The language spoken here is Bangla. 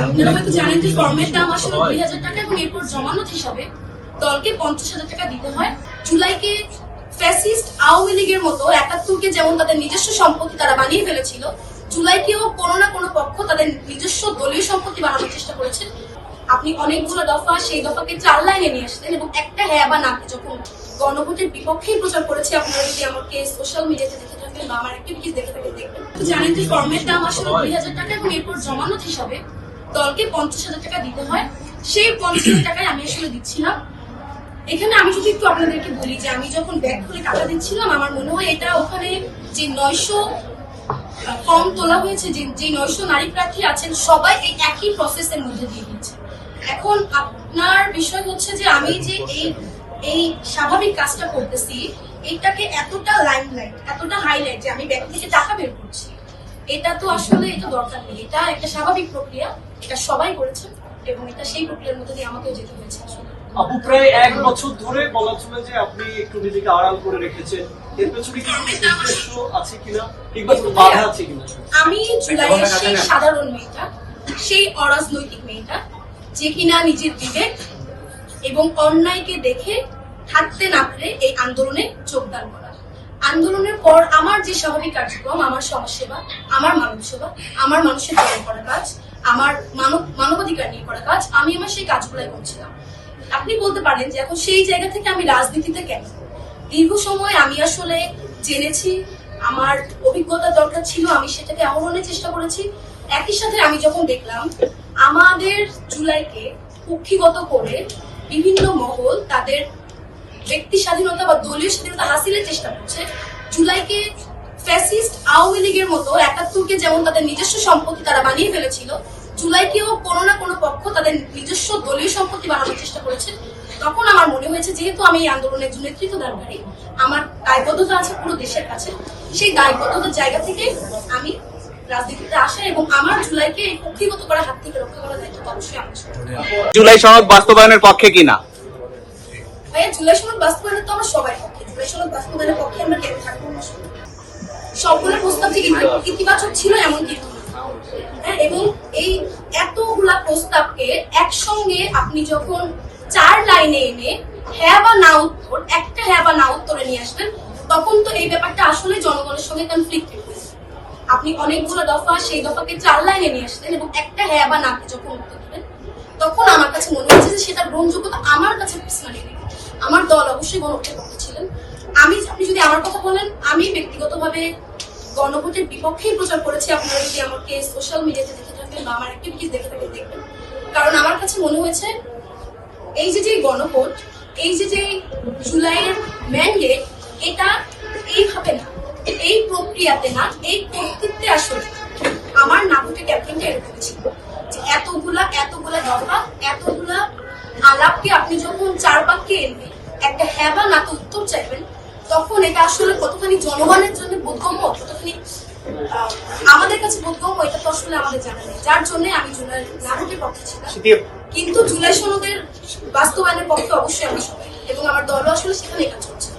আপনারা হয়তো জানেন যে ফর্মের দাম আসলে ২০০০ টাকা এবং এরপর জমানত হিসাবে দলকে ৫০,০০০ টাকা দিতে হয়। জুলাইকে ফ্যাসিস্ট আওয়ামী লীগের মতো ৭১কে যেমন তাদের নিজস্ব সম্পত্তি তারা বানিয়ে ফেলেছিল, জুলাইকেও কোনো না কোনো পক্ষ তাদের নিজস্ব দলীয় সম্পত্তি বানানোর চেষ্টা করেছে। আপনি অনেকগুলো দফা, সেই দফাকে ৪ লাইনে নিয়ে আসলেন এবং একটা হ্যাঁ বা নাকে যখন গণভোটের বিপক্ষেই প্রচার করেছে, আপনারা যদি আমাকে সোশ্যাল মিডিয়াতে দেখে থাকেন বা আমার অ্যাক্টিভিটিস দেখে থাকেন দেখবেন জানেন যে ফর্মের দাম আসলে ২০০০ টাকা এবং এরপর জমানত হিসাবে দলকে ৫০,০০০ টাকা দিতে হয়। সেই ৫০,০০০ টাকায় আমি আসলে দিচ্ছিলাম। এখানে আমি যদি একটু আপনাদেরকে বলি যে আমি যখন ব্যাগ খুলে টাকা দিচ্ছিলাম, আমার মনে হয় এটা ওখানে যে ৯০০ ফর্ম তোলা হয়েছে, যে ৯০০ নারী প্রার্থী আছেন সবাই এই একই প্রসেসের মধ্যে দিয়ে দিয়েছে। এখন আপনার বিষয় হচ্ছে যে আমি যে এই স্বাভাবিক কাজটা করতেছি, এটাকে এতটা লাইমলাইট, এতটা হাইলাইট যে আমি ব্যাগ থেকে টাকা বের করছি, এটা তো আসলে এটা দরকার নেই। এটা একটা স্বাভাবিক প্রক্রিয়া, এটা সবাই করেছেন এবং এটা সেই প্রক্রিয়ার মধ্যে দিয়ে আমাকেও যেতে হয়েছে। আসলে আপু প্রায় ১ বছর ধরে বলা চলে যে আপনি একটু নিজেকে আড়াল করে রেখেছেন, এর পেছনে কি উদ্দেশ্য আছে কিনা কিংবা বাধা আছে কিনা? আমি জুলাইয়ের সেই সাধারণ মেয়েটা, সেই অরাজনৈতিক মেয়েটা যে কিনা নিজের বিবেক এবং অন্যায়কে দেখে থাকতে না পেরে এই আন্দোলনে যোগদান করা। আন্দোলনের পর আমার যে স্বাভাবিক কার্যক্রম, আমার সমাজসেবা, আমার মানব সেবা, আমার মানুষের জন্য করা কাজ, আমার মানবাধিকার নিয়ে করা কাজ, আমি আমার সেই কাজগুলাই করছিলাম। আপনি বলতে পারেন যে এখন সেই জায়গা থেকে আমি রাজনীতিতে কেন? দীর্ঘ সময় আমি আসলে জেনেছি, আমার অভিজ্ঞতা দরকার ছিল, আমি সেটাকে আহরণের চেষ্টা করেছি। একই সাথে আমি যখন দেখলাম আমাদের জুলাইকে কুক্ষিগত করে বিভিন্ন মহল তাদের ব্যক্তি স্বাধীনতা বা দলীয় স্বাধীনতা হাসিলের চেষ্টা করছে, জুলাইকে ফ্যাসিস্ট আওয়ামী লীগের মতো ৭১কে যেমন তাদের নিজস্ব সম্পত্তি তারা বানিয়ে ফেলেছিল, জুলাইকেও কোনো না কোনো পক্ষ তাদের নিজস্ব দলীয় সম্পত্তি বানানোর চেষ্টা করেছে। তখন আমার মনে হয়েছে যেহেতু আমি এই আন্দোলনের একজন নেতৃত্বদানকারী, আমার দায়বদ্ধতা আছে পুরো দেশের কাছে, সেই দায়বদ্ধতার জায়গা থেকে আমি রাজনীতিতে আসা এবং আমার জুলাইকে এই কুক্ষিগত করা হাত থেকে রক্ষা করার দায়িত্ব অবশ্যই আমার। জুলাই সনদ বাস্তবায়নের পক্ষে কিনা? ভাইয়া, জুলাই সনদ বাস্তবায়নের তো আমরা সবাই পক্ষে। জুলাই সনদ বাস্তবায়নের পক্ষে আমরা কেন থাকবো না? সবগুলো প্রস্তাব যে ইতিবাচক ছিল এমন কিন্তু হ্যাঁ, এবং এই এতগুলা প্রস্তাবকে একসঙ্গে আপনি যখন ৪ লাইনে এনে হ্যাঁ বা না উত্তর, একটা হ্যাঁ বা না উত্তরে নিয়ে আসবেন, তখন তো এই ব্যাপারটা আসলে জনগণের সঙ্গে কনফ্লিক্টেড হয়েছে। আপনি অনেকগুলো দফা, সেই দফাকে ৪ লাইনে নিয়ে আসলেন এবং একটা হ্যাঁ বা নাকে যখন উত্তর দিবেন, তখন আমার কাছে মনে হচ্ছে যে সেটা গ্রহণযোগ্যতা আমার কাছে পার্সোনালি নেই। আমার দল অবশ্যই গণভোটের পক্ষে ছিলেন। আপনি যদি আমার কথা বলেন, আমি ব্যক্তিগতভাবে গণভোটের বিপক্ষেই প্রচার করেছি। আপনারা যদি আমাকে সোশ্যাল মিডিয়াতে দেখে থাকেন বা আমার অ্যাক্টিভিটিস দেখে থাকেন দেখবেন। কারণ আমার কাছে মনে হয়েছে এই যে গণভোট, এই যে জুলাইয়ের ম্যান্ডেট, এটা এইভাবে না, এই প্রক্রিয়াতে না, এই কর্তৃত্বে আসলে আমার নাটকের ক্যাপ্টেনটা এরকম ছিল যে এতগুলা দফা, এতগুলা আলাপকে আপনি যখন ৪ বাক্যে এনবে, একটা হ্যাঁ বা নাতে উত্তর চাইবেন, তখন এটা আসলে কতখানি জনগণের জন্য বোধগম্য, কতখানি আমাদের কাছে বোধগম্য, এটা তো আসলে আমাদের জানা নেই। যার জন্য আমি জুলাই নাটকের পক্ষে ছিলাম, কিন্তু জুলাই সনদের বাস্তবায়নের পক্ষে অবশ্যই আমি সবাই এবং আমার দলও আসলে সেখানে কাজ করছে।